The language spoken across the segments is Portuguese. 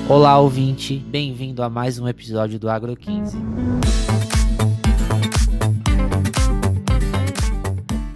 Olá, ouvinte, bem-vindo a mais um episódio do Agro 15.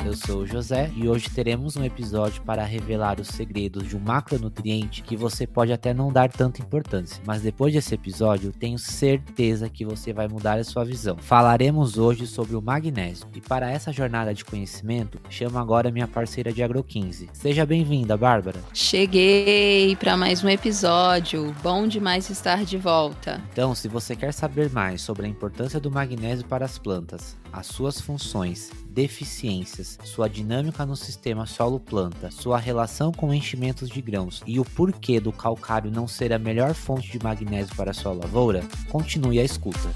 Eu sou o José e hoje teremos um episódio para revelar os segredos de um macronutriente que você pode até não dar tanta importância, mas depois desse episódio tenho certeza que você vai mudar a sua visão. Falaremos hoje sobre o magnésio e para essa jornada de conhecimento, chamo agora minha parceira de Agro 15. Seja bem-vinda, Bárbara. Cheguei para mais um episódio, bom demais estar de volta. Então, se você quer saber mais sobre a importância do magnésio para as plantas, as suas funções, deficiências, sua dinâmica no sistema solo-planta, sua relação com enchimentos de grãos e o porquê do calcário não ser a melhor fonte de magnésio para a sua lavoura, continue a escuta.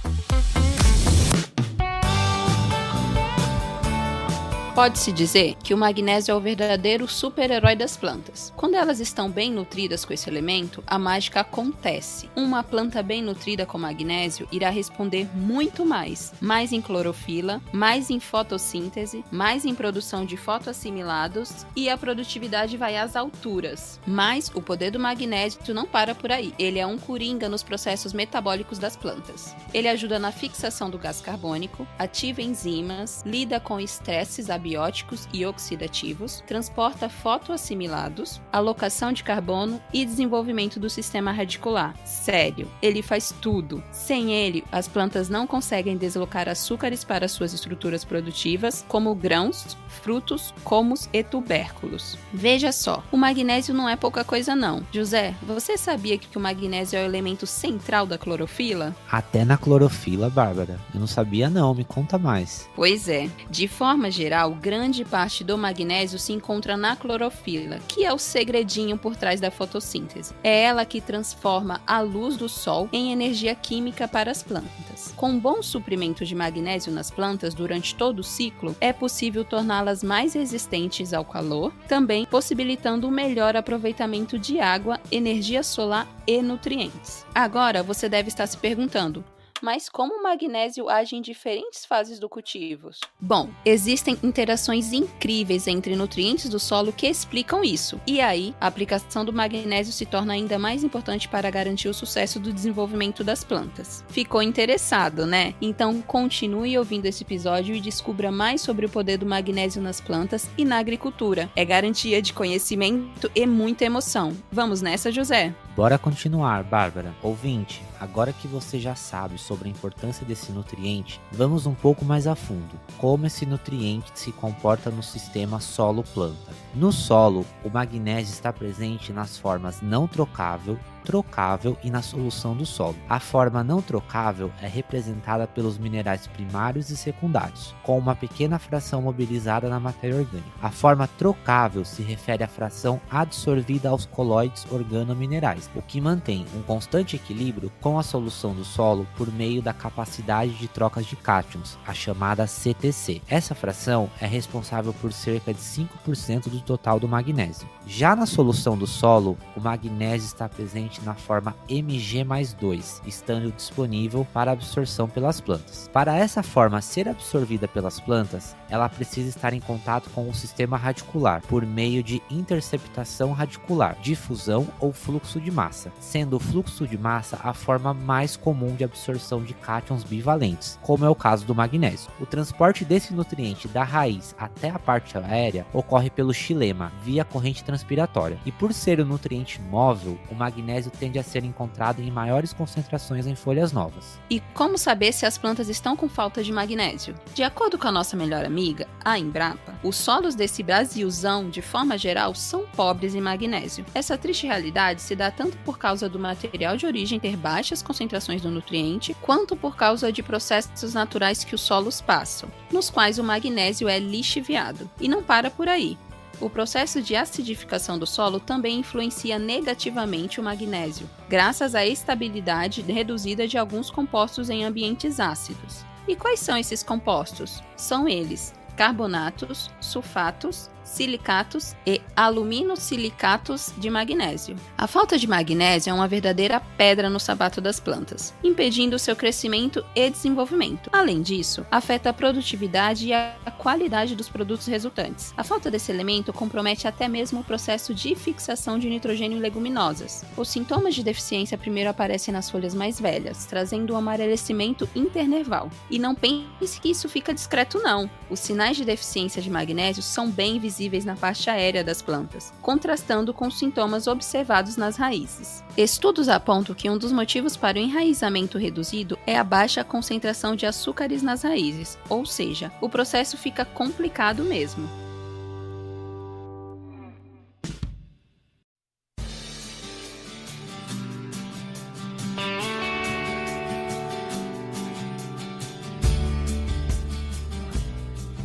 Pode-se dizer que o magnésio é o verdadeiro super-herói das plantas. Quando elas estão bem nutridas com esse elemento, a mágica acontece. Uma planta bem nutrida com magnésio irá responder muito mais em clorofila, mais em fotossíntese, mais em produção de fotoassimilados e a produtividade vai às alturas. Mas o poder do magnésio não para por aí. Ele é um coringa nos processos metabólicos das plantas. Ele ajuda na fixação do gás carbônico, ativa enzimas, lida com estresses abióticos e oxidativos, transporta fotoassimilados, alocação de carbono e desenvolvimento do sistema radicular. Sério, ele faz tudo. Sem ele, as plantas não conseguem deslocar açúcares para suas estruturas produtivas, como grãos, frutos, colmos e tubérculos. Veja só, o magnésio não é pouca coisa não. José, você sabia que o magnésio é o elemento central da clorofila? Até na clorofila, Bárbara. Eu não sabia não, me conta mais. Pois é, de forma geral, grande parte do magnésio se encontra na clorofila, que é o segredinho por trás da fotossíntese. É ela que transforma a luz do sol em energia química para as plantas. Com um bom suprimento de magnésio nas plantas durante todo o ciclo, é possível torná-las mais resistentes ao calor, também possibilitando um melhor aproveitamento de água, energia solar e nutrientes. Agora você deve estar se perguntando: mas como o magnésio age em diferentes fases do cultivo? Bom, existem interações incríveis entre nutrientes do solo que explicam isso. E aí, a aplicação do magnésio se torna ainda mais importante para garantir o sucesso do desenvolvimento das plantas. Ficou interessado, né? Então continue ouvindo esse episódio e descubra mais sobre o poder do magnésio nas plantas e na agricultura. É garantia de conhecimento e muita emoção. Vamos nessa, José? Bora continuar, Bárbara. Ouvinte, agora que você já sabe sobre a importância desse nutriente, vamos um pouco mais a fundo. Como esse nutriente se comporta no sistema solo-planta. No solo, o magnésio está presente nas formas não trocável e na solução do solo. A forma não trocável é representada pelos minerais primários e secundários, com uma pequena fração mobilizada na matéria orgânica. A forma trocável se refere à fração absorvida aos colóides organominerais, o que mantém um constante equilíbrio com a solução do solo por meio da capacidade de trocas de cátions, a chamada CTC. Essa fração é responsável por cerca de 5% do total do magnésio. Já na solução do solo, o magnésio está presente na forma Mg+2, estando disponível para absorção pelas plantas. Para essa forma ser absorvida pelas plantas, ela precisa estar em contato com o sistema radicular, por meio de interceptação radicular, difusão ou fluxo de massa, sendo o fluxo de massa a forma mais comum de absorção de cátions bivalentes, como é o caso do magnésio. O transporte desse nutriente da raiz até a parte aérea ocorre pelo xilema, via corrente transpiratória, e por ser um nutriente móvel, o magnésio tende a ser encontrado em maiores concentrações em folhas novas. E como saber se as plantas estão com falta de magnésio? De acordo com a nossa melhor amiga, a Embrapa, os solos desse Brasilzão, de forma geral, são pobres em magnésio. Essa triste realidade se dá tanto por causa do material de origem ter baixas concentrações do nutriente, quanto por causa de processos naturais que os solos passam, nos quais o magnésio é lixiviado. E não para por aí. O processo de acidificação do solo também influencia negativamente o magnésio, graças à estabilidade reduzida de alguns compostos em ambientes ácidos. E quais são esses compostos? São eles: carbonatos, sulfatos silicatos e aluminosilicatos de magnésio. A falta de magnésio é uma verdadeira pedra no sapato das plantas, impedindo seu crescimento e desenvolvimento. Além disso, afeta a produtividade e a qualidade dos produtos resultantes. A falta desse elemento compromete até mesmo o processo de fixação de nitrogênio em leguminosas. Os sintomas de deficiência primeiro aparecem nas folhas mais velhas, trazendo um amarelecimento internerval. E não pense que isso fica discreto não. Os sinais de deficiência de magnésio são bem visíveis na parte aérea das plantas, contrastando com os sintomas observados nas raízes. Estudos apontam que um dos motivos para o enraizamento reduzido é a baixa concentração de açúcares nas raízes, ou seja, o processo fica complicado mesmo.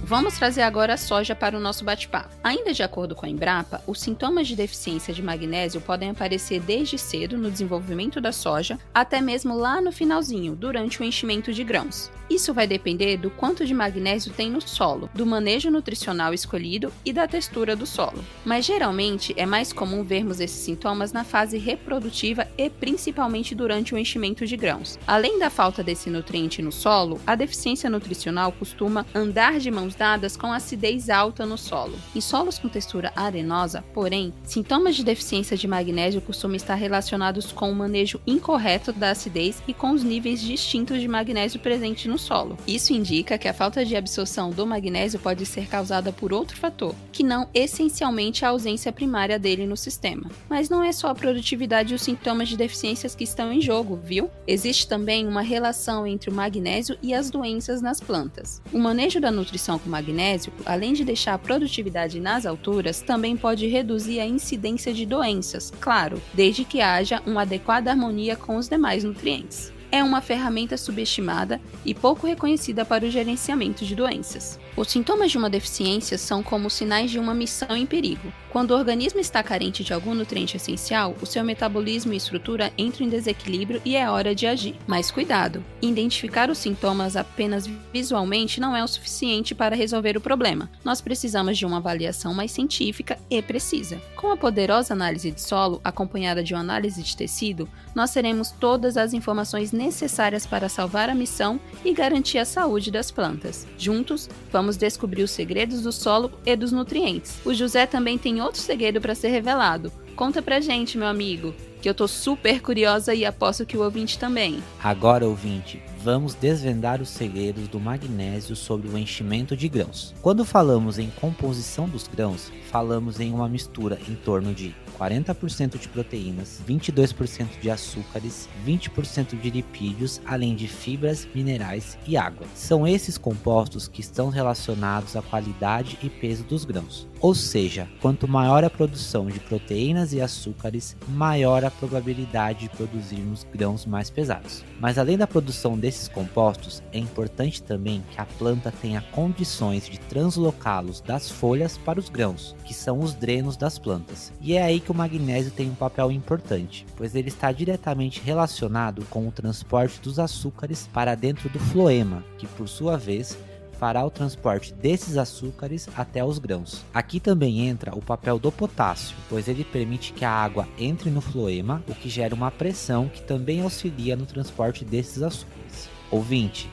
Vamos trazer agora a soja para o nosso bate-papo. Ainda de acordo com a Embrapa, os sintomas de deficiência de magnésio podem aparecer desde cedo no desenvolvimento da soja, até mesmo lá no finalzinho, durante o enchimento de grãos. Isso vai depender do quanto de magnésio tem no solo, do manejo nutricional escolhido e da textura do solo. Mas geralmente é mais comum vermos esses sintomas na fase reprodutiva e principalmente durante o enchimento de grãos. Além da falta desse nutriente no solo, a deficiência nutricional costuma andar de mãos dadas com acidez alta no solo. Em solos com textura arenosa, porém, sintomas de deficiência de magnésio costumam estar relacionados com o manejo incorreto da acidez e com os níveis distintos de magnésio presente no solo. Isso indica que a falta de absorção do magnésio pode ser causada por outro fator, que não essencialmente a ausência primária dele no sistema. Mas não é só a produtividade e os sintomas de deficiências que estão em jogo, viu? Existe também uma relação entre o magnésio e as doenças nas plantas. O manejo da nutrição com magnésio, além de deixar a produtividade nas alturas, também pode reduzir a incidência de doenças, claro, desde que haja uma adequada harmonia com os demais nutrientes. É uma ferramenta subestimada e pouco reconhecida para o gerenciamento de doenças. Os sintomas de uma deficiência são como sinais de uma missão em perigo. Quando o organismo está carente de algum nutriente essencial, o seu metabolismo e estrutura entram em desequilíbrio e é hora de agir. Mas cuidado! Identificar os sintomas apenas visualmente não é o suficiente para resolver o problema. Nós precisamos de uma avaliação mais científica e precisa. Com a poderosa análise de solo, acompanhada de uma análise de tecido, nós teremos todas as informações necessárias para salvar a missão e garantir a saúde das plantas. Juntos, vamos descobrir os segredos do solo e dos nutrientes. O José também tem outro segredo para ser revelado. Conta pra gente, meu amigo, que eu tô super curiosa e aposto que o ouvinte também. Agora, ouvinte, vamos desvendar os segredos do magnésio sobre o enchimento de grãos. Quando falamos em composição dos grãos, falamos em uma mistura em torno de 40% de proteínas, 22% de açúcares, 20% de lipídios, além de fibras, minerais e água. São esses compostos que estão relacionados à qualidade e peso dos grãos. Ou seja, quanto maior a produção de proteínas e açúcares, maior a probabilidade de produzirmos grãos mais pesados. Mas além da produção desses compostos, é importante também que a planta tenha condições de translocá-los das folhas para os grãos, que são os drenos das plantas. E é aí que o magnésio tem um papel importante, pois ele está diretamente relacionado com o transporte dos açúcares para dentro do floema, que por sua vez fará o transporte desses açúcares até os grãos. Aqui também entra o papel do potássio, pois ele permite que a água entre no floema, o que gera uma pressão que também auxilia no transporte desses açúcares. Ouvinte,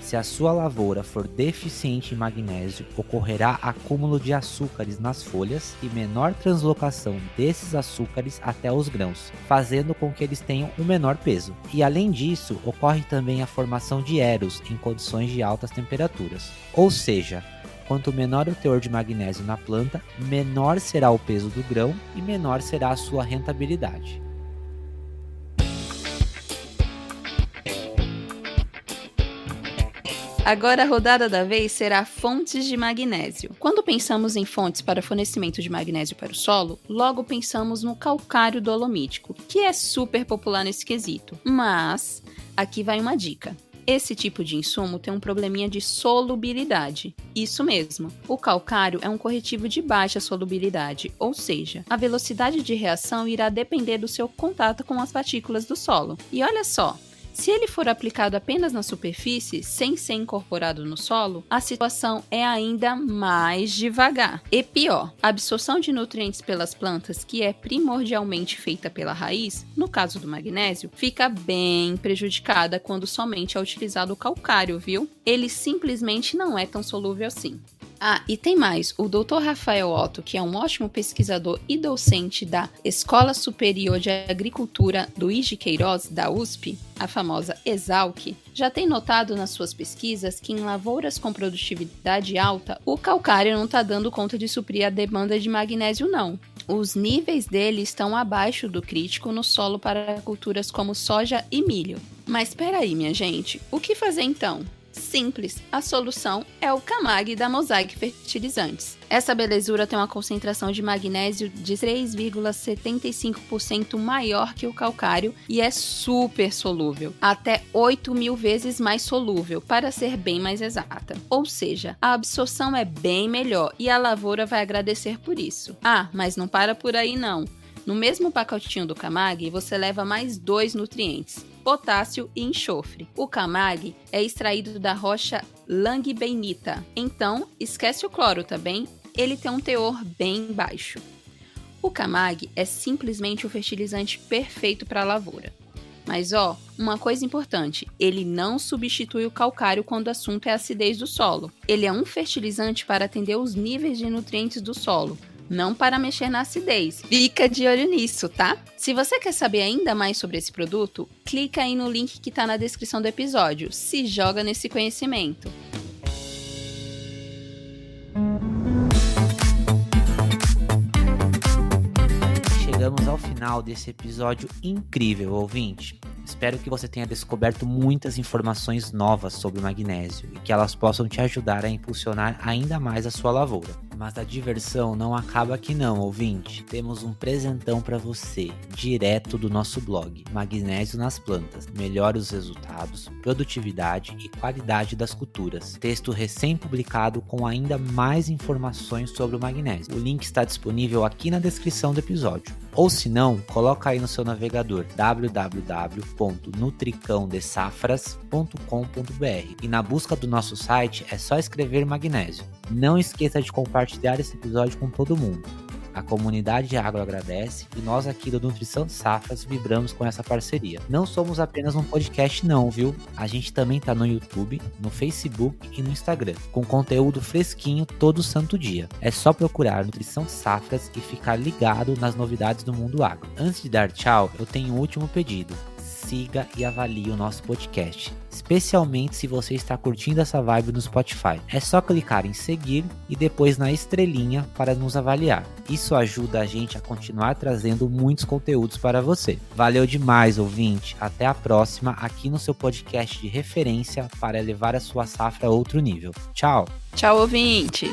se a sua lavoura for deficiente em magnésio, ocorrerá acúmulo de açúcares nas folhas e menor translocação desses açúcares até os grãos, fazendo com que eles tenham um menor peso. E além disso, ocorre também a formação de eros em condições de altas temperaturas. Ou seja, quanto menor o teor de magnésio na planta, menor será o peso do grão e menor será a sua rentabilidade. Agora a rodada da vez será fontes de magnésio. Quando pensamos em fontes para fornecimento de magnésio para o solo, logo pensamos no calcário dolomítico, que é super popular nesse quesito. Mas aqui vai uma dica. Esse tipo de insumo tem um probleminha de solubilidade. Isso mesmo, o calcário é um corretivo de baixa solubilidade, ou seja, a velocidade de reação irá depender do seu contato com as partículas do solo. E olha só, Se ele for aplicado apenas na superfície, sem ser incorporado no solo, a situação é ainda mais devagar. E pior, a absorção de nutrientes pelas plantas, que é primordialmente feita pela raiz, no caso do magnésio, fica bem prejudicada quando somente é utilizado o calcário, viu? Ele simplesmente não é tão solúvel assim. Ah, e tem mais, o Dr. Rafael Otto, que é um ótimo pesquisador e docente da Escola Superior de Agricultura Luiz de Queiroz, da USP, a famosa ESALC, já tem notado nas suas pesquisas que em lavouras com produtividade alta, o calcário não está dando conta de suprir a demanda de magnésio não. Os níveis dele estão abaixo do crítico no solo para culturas como soja e milho. Mas espera aí, minha gente, o que fazer então? Simples, a solução é o Camag da Mosaic Fertilizantes. Essa belezura tem uma concentração de magnésio de 3,75% maior que o calcário e é super solúvel, até 8.000 vezes mais solúvel, para ser bem mais exata. Ou seja, a absorção é bem melhor e a lavoura vai agradecer por isso. Ah, mas não para por aí não. No mesmo pacotinho do Camag, você leva mais 2 nutrientes, potássio e enxofre. O Camag é extraído da rocha langbeinita, então esquece o cloro, tá bem? Ele tem um teor bem baixo. O Camag é simplesmente o fertilizante perfeito para a lavoura. Mas uma coisa importante, ele não substitui o calcário quando o assunto é a acidez do solo. Ele é um fertilizante para atender os níveis de nutrientes do solo, não para mexer na acidez. Fica de olho nisso, tá? Se você quer saber ainda mais sobre esse produto, clica aí no link que tá na descrição do episódio. Se joga nesse conhecimento. Chegamos ao final desse episódio incrível, ouvinte. Espero que você tenha descoberto muitas informações novas sobre o magnésio e que elas possam te ajudar a impulsionar ainda mais a sua lavoura. Mas a diversão não acaba aqui não, ouvinte. Temos um presentão para você, direto do nosso blog, Magnésio nas Plantas. Melhore os resultados, produtividade e qualidade das culturas. Texto recém-publicado com ainda mais informações sobre o magnésio. O link está disponível aqui na descrição do episódio. Ou se não, coloca aí no seu navegador www.nutricãodesafras.com.br e na busca do nosso site é só escrever magnésio. Não esqueça de compartilhar esse episódio com todo mundo. A comunidade Agro agradece e nós aqui do Nutrição Safras vibramos com essa parceria. Não somos apenas um podcast não, viu? A gente também tá no YouTube, no Facebook e no Instagram, com conteúdo fresquinho todo santo dia. É só procurar Nutrição Safras e ficar ligado nas novidades do mundo agro. Antes de dar tchau, eu tenho um último pedido. Siga e avalie o nosso podcast, especialmente se você está curtindo essa vibe no Spotify. É só clicar em seguir e depois na estrelinha para nos avaliar. Isso ajuda a gente a continuar trazendo muitos conteúdos para você. Valeu demais, ouvinte. Até a próxima aqui no seu podcast de referência para levar a sua safra a outro nível. Tchau! Tchau, ouvinte!